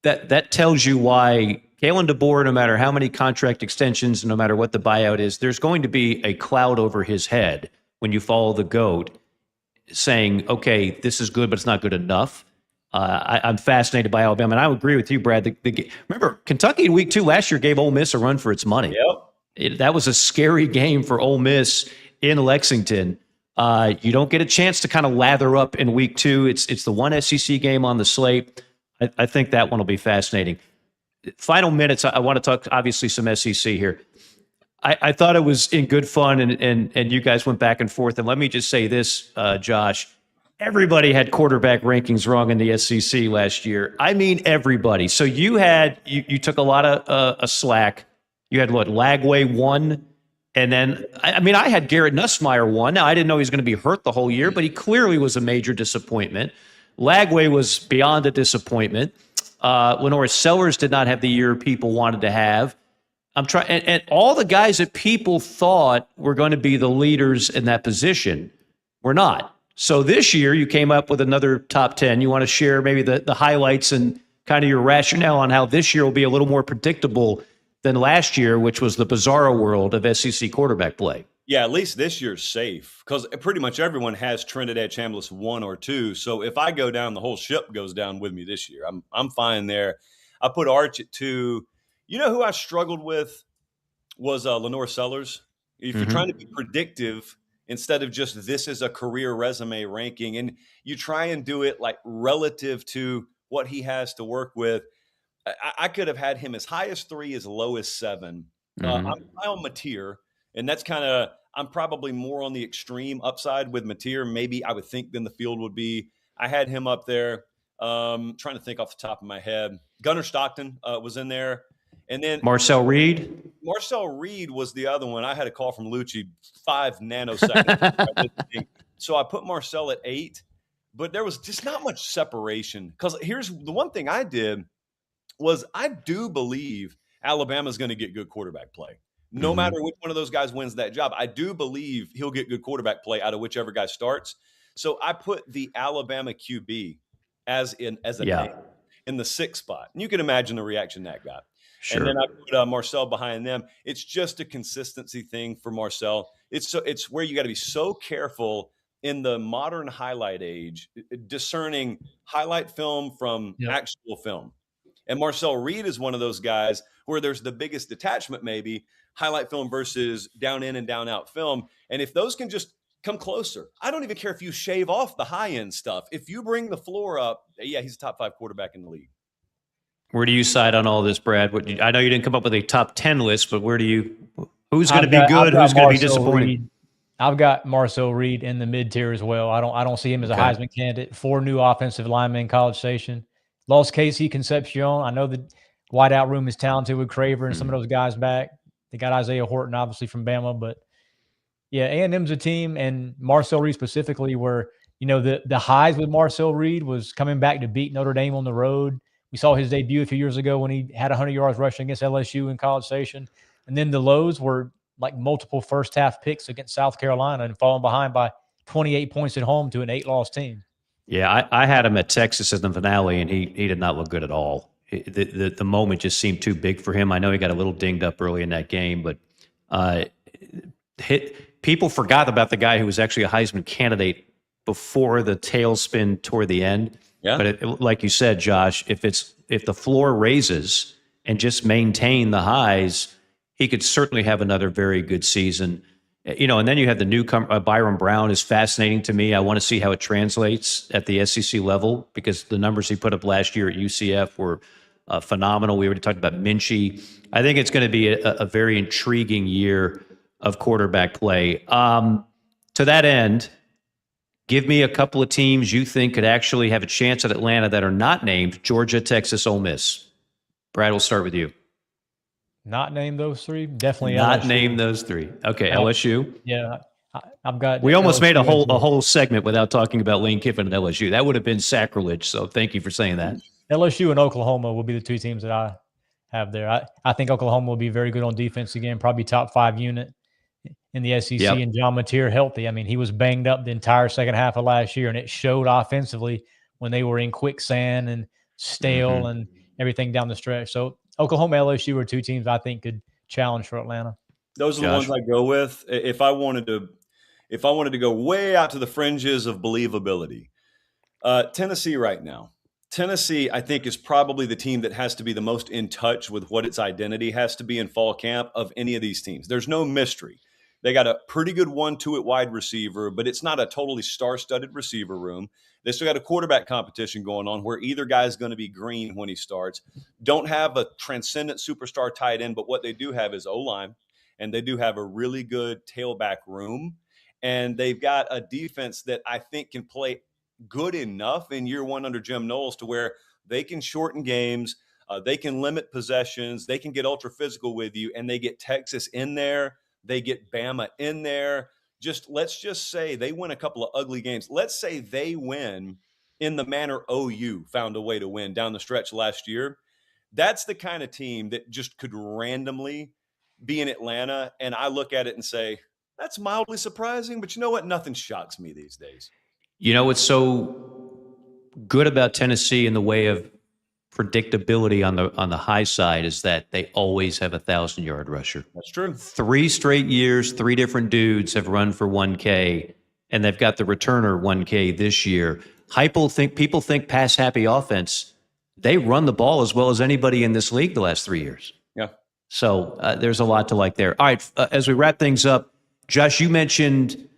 That tells you why Kalen DeBoer, no matter how many contract extensions, no matter what the buyout is, there's going to be a cloud over his head when you follow the GOAT saying, okay, this is good, but it's not good enough. I'm fascinated by Alabama, and I would agree with you, Brad. Remember, Kentucky in week 2 last year gave Ole Miss a run for its money. Yep. That was a scary game for Ole Miss in Lexington. You don't get a chance to kind of lather up in week 2. It's the one SEC game on the slate. I think that one will be fascinating. Final minutes, I want to talk, obviously, some SEC here. I thought it was in good fun, and you guys went back and forth. And let me just say this, Josh. everybody had quarterback rankings wrong in the SEC last year. I mean, everybody. So you took a lot of slack. You had what, Lagway 1, and then I had Garrett Nussmeier 1. Now I didn't know he was going to be hurt the whole year, but he clearly was a major disappointment. Lagway was beyond a disappointment. Lenore Sellers did not have the year people wanted to have. I'm trying, and all the guys that people thought were going to be the leaders in that position were not. So this year you came up with another top 10. You want to share maybe the highlights and kind of your rationale on how this year will be a little more predictable than last year, which was the bizarro world of SEC quarterback play. Yeah, at least this year's safe because pretty much everyone has Trinidad Chambliss 1 or 2. So if I go down, the whole ship goes down with me this year. I'm fine there. I put Arch at 2. You know who I struggled with was Lenore Sellers. If you're trying to be predictive instead of just this is a career resume ranking, and you try and do it like relative to what he has to work with, I could have had him as high as 3, as low as 7. I'm high on Mateer, and that's kind of I'm probably more on the extreme upside with Mateer. Maybe I would think than the field would be. I had him up there. Trying to think off the top of my head. Gunnar Stockton was in there. And then Marcel Reed. Marcel Reed was the other one. I had a call from Lucci 5 nanoseconds. So I put Marcel at 8, but there was just not much separation. Because here's the one thing I did was I do believe Alabama's going to get good quarterback play. No matter which one of those guys wins that job, I do believe he'll get good quarterback play out of whichever guy starts. So I put the Alabama QB as a name in the 6th spot. And you can imagine the reaction that got. Sure. And then I put Marcel behind them. It's just a consistency thing for Marcel. It's where you got to be so careful in the modern highlight age, discerning highlight film from actual film. And Marcel Reed is one of those guys where there's the biggest detachment, maybe highlight film versus down in and down out film. And if those can just come closer, I don't even care if you shave off the high end stuff. If you bring the floor up, he's a top 5 quarterback in the league. Where do you side on all this, Brad? I know you didn't come up with a top 10 list, but who's going to be good? Who's going to be disappointing? I've got Marcel Reed in the mid tier as well. I don't see him as a Heisman candidate. 4 new offensive linemen in College Station. Lost Casey Concepcion. I know the wideout room is talented with Craver and some of those guys back. They got Isaiah Horton, obviously, from Bama. But, yeah, A&M's a team, and Marcel Reed specifically, where, the highs with Marcel Reed was coming back to beat Notre Dame on the road. We saw his debut a few years ago when he had 100 yards rushing against LSU in College Station. And then the lows were like multiple first-half picks against South Carolina and falling behind by 28 points at home to an 8-loss team. Yeah, I had him at Texas in the finale, and he did not look good at all. The moment just seemed too big for him. I know he got a little dinged up early in that game, but people forgot about the guy who was actually a Heisman candidate before the tailspin toward the end. Yeah. But like you said, Josh, if the floor raises and just maintain the highs, he could certainly have another very good season. And then you have the newcomer, Byron Brown is fascinating to me. I want to see how it translates at the SEC level because the numbers he put up last year at UCF were phenomenal. We already talked about Minchie. I think it's going to be a very intriguing year of quarterback play. To that end, give me a couple of teams you think could actually have a chance at Atlanta that are not named: Georgia, Texas, Ole Miss. Brad, we'll start with you. Not name those 3? Definitely not LSU. Name those 3. Okay, LSU. Yeah, I've got. We almost made a whole segment without talking about Lane Kiffin and LSU. That would have been sacrilege. So thank you for saying that. LSU and Oklahoma will be the 2 teams that I have there. I think Oklahoma will be very good on defense again, probably top 5 unit in the SEC. Yep. And John Mateer healthy. I mean, he was banged up the entire second half of last year, and it showed offensively when they were in quicksand and stale and everything down the stretch. So Oklahoma, LSU are 2 teams I think could challenge for Atlanta. Those are the ones I go with. If I wanted to go way out to the fringes of believability, Tennessee right now. Tennessee, I think, is probably the team that has to be the most in touch with what its identity has to be in fall camp of any of these teams. There's no mystery. They got a pretty good 1-2 at wide receiver, but it's not a totally star-studded receiver room. They still got a quarterback competition going on where either guy is going to be green when he starts. Don't have a transcendent superstar tight end, but what they do have is O-line, and they do have a really good tailback room. And they've got a defense that I think can play good enough in year one under Jim Knowles to where they can shorten games, they can limit possessions, they can get ultra physical with you, and they get Texas in there, they get Bama in there. Let's just say they win a couple of ugly games. Let's say they win in the manner OU found a way to win down the stretch last year. That's the kind of team that just could randomly be in Atlanta, and I look at it and say, that's mildly surprising, but you know what? Nothing shocks me these days. You know what's so good about Tennessee in the way of predictability on the high side is that they always have a 1,000-yard rusher. That's true. 3 straight years, 3 different dudes have run for 1K, and they've got the returner 1K this year. People think pass happy offense. They run the ball as well as anybody in this league the last 3 years. Yeah. So there's a lot to like there. All right, as we wrap things up, Josh, you mentioned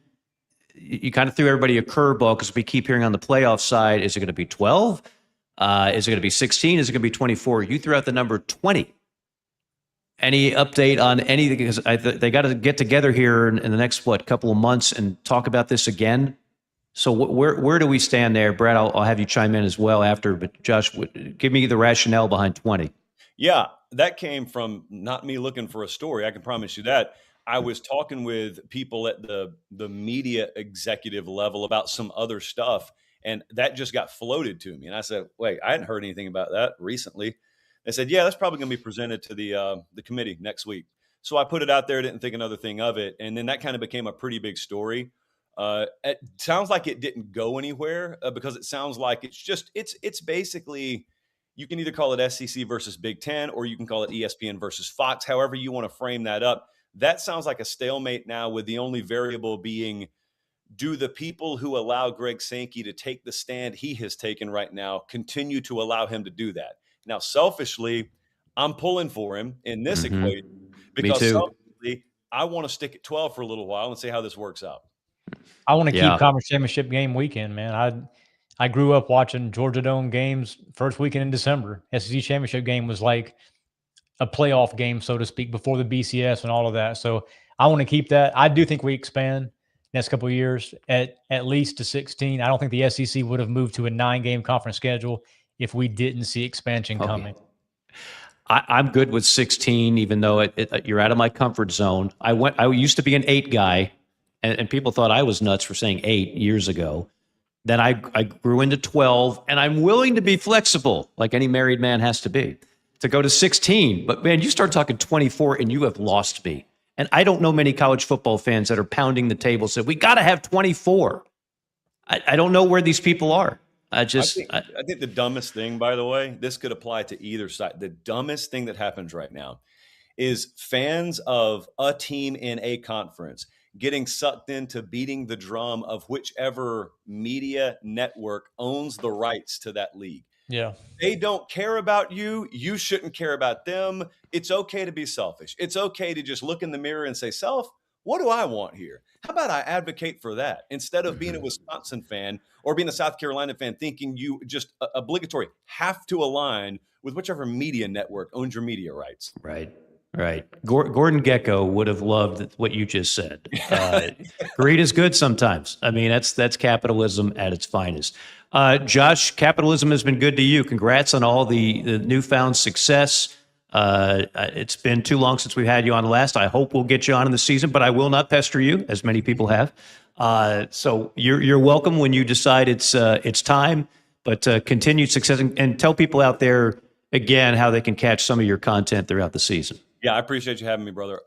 you kind of threw everybody a curveball because we keep hearing on the playoff side, is it going to be 12? Is it going to be 16? Is it going to be 24? You threw out the number 20. Any update on anything? Because they got to get together here in the next, couple of months and talk about this again. So where do we stand there? Brad, I'll have you chime in as well after, but Josh, give me the rationale behind 20. Yeah, that came from not me looking for a story. I can promise you that. I was talking with people at the media executive level about some other stuff, and that just got floated to me. And I said, wait, I hadn't heard anything about that recently. They said, yeah, that's probably going to be presented to the committee next week. So I put it out there, didn't think another thing of it. And then that kind of became a pretty big story. It sounds like it didn't go anywhere because it sounds like it's basically, you can either call it SEC versus Big Ten, or you can call it ESPN versus Fox, however you want to frame that up. That sounds like a stalemate now, with the only variable being, do the people who allow Greg Sankey to take the stand he has taken right now continue to allow him to do that? Now, selfishly, I'm pulling for him in this equation because selfishly, I want to stick at 12 for a little while and see how this works out. I want to keep Conference Championship game weekend, man. I grew up watching Georgia Dome games first weekend in December. SEC Championship game was like a playoff game, so to speak, before the BCS and all of that. So I want to keep that. I do think we expand next couple of years at least to 16. I don't think the SEC would have moved to a 9-game conference schedule if we didn't see expansion coming. I'm good with 16, even though you're out of my comfort zone. I used to be an 8 guy, and people thought I was nuts for saying 8 years ago. Then I grew into 12, and I'm willing to be flexible, like any married man has to be, to go to 16. But, man, you start talking 24, and you have lost me. And I don't know many college football fans that are pounding the table, said, we got to have 24. I don't know where these people are. I think the dumbest thing, by the way, this could apply to either side. The dumbest thing that happens right now is fans of a team in a conference getting sucked into beating the drum of whichever media network owns the rights to that league. Yeah. They don't care about you. You shouldn't care about them. It's okay to be selfish. It's okay to just look in the mirror and say, self, what do I want here? How about I advocate for that instead of being a Wisconsin fan or being a South Carolina fan thinking you just obligatory have to align with whichever media network owns your media rights. Right. Gordon Gekko would have loved what you just said. Greed is good sometimes. I mean, that's capitalism at its finest. Josh, capitalism has been good to you. Congrats on all the newfound success. It's been too long since we've had you on last. I hope we'll get you on in the season, but I will not pester you, as many people have. So you're welcome when you decide it's time. But continued success, and tell people out there again how they can catch some of your content throughout the season. Yeah, I appreciate you having me, brother.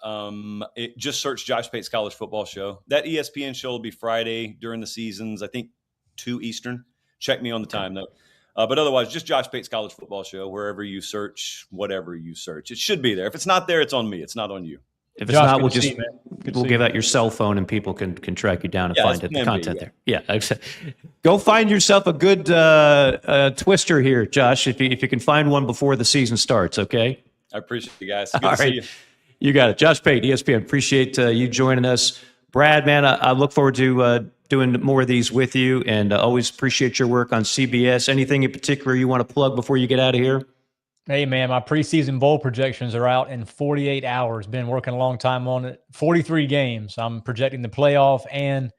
Just search Josh Pate's College Football Show. That ESPN show will be Friday during the seasons, I think 2 Eastern. Check me on the time, though. But otherwise, just Josh Pate's College Football Show, wherever you search, whatever you search. It should be there. If it's not there, it's on me. It's not on you. If it's not, we'll give out your cell phone and people can track you down and find the content there. Yeah. Go find yourself a good twister here, Josh, if you can find one before the season starts, okay? I appreciate you guys. Good to see you. You got it. Josh Pate, ESPN. Appreciate you joining us. Brad, man, I look forward to doing more of these with you, and always appreciate your work on CBS. Anything in particular you want to plug before you get out of here? Hey, man, my preseason bowl projections are out in 48 hours. Been working a long time on it. 43 games. I'm projecting the playoff and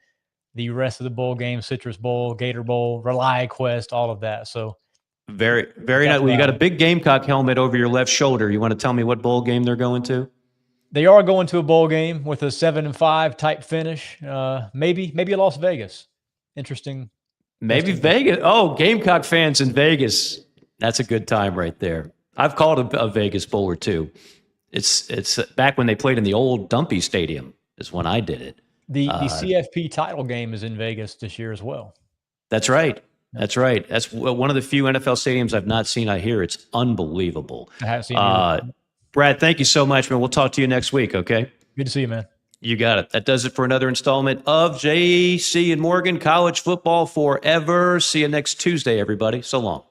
the rest of the bowl games, Citrus Bowl, Gator Bowl, Rely Quest, all of that. So very nice. Well, you got a big Gamecock helmet over your left shoulder. You want to tell me what bowl game they're going to? They are going to a bowl game with a 7-5 type finish. Maybe a Las Vegas. Interesting. Maybe Vegas. Oh, Gamecock fans in Vegas. That's a good time right there. I've called a Vegas bowl or two. It's back when they played in the old Dumpy Stadium is when I did it. The CFP title game is in Vegas this year as well. That's right. That's right. That's one of the few NFL stadiums I've not seen. I hear it's unbelievable. I haven't seen it. Brad, thank you so much, man. We'll talk to you next week, okay? Good to see you, man. You got it. That does it for another installment of JC and Morgan College Football Forever. See you next Tuesday, everybody. So long.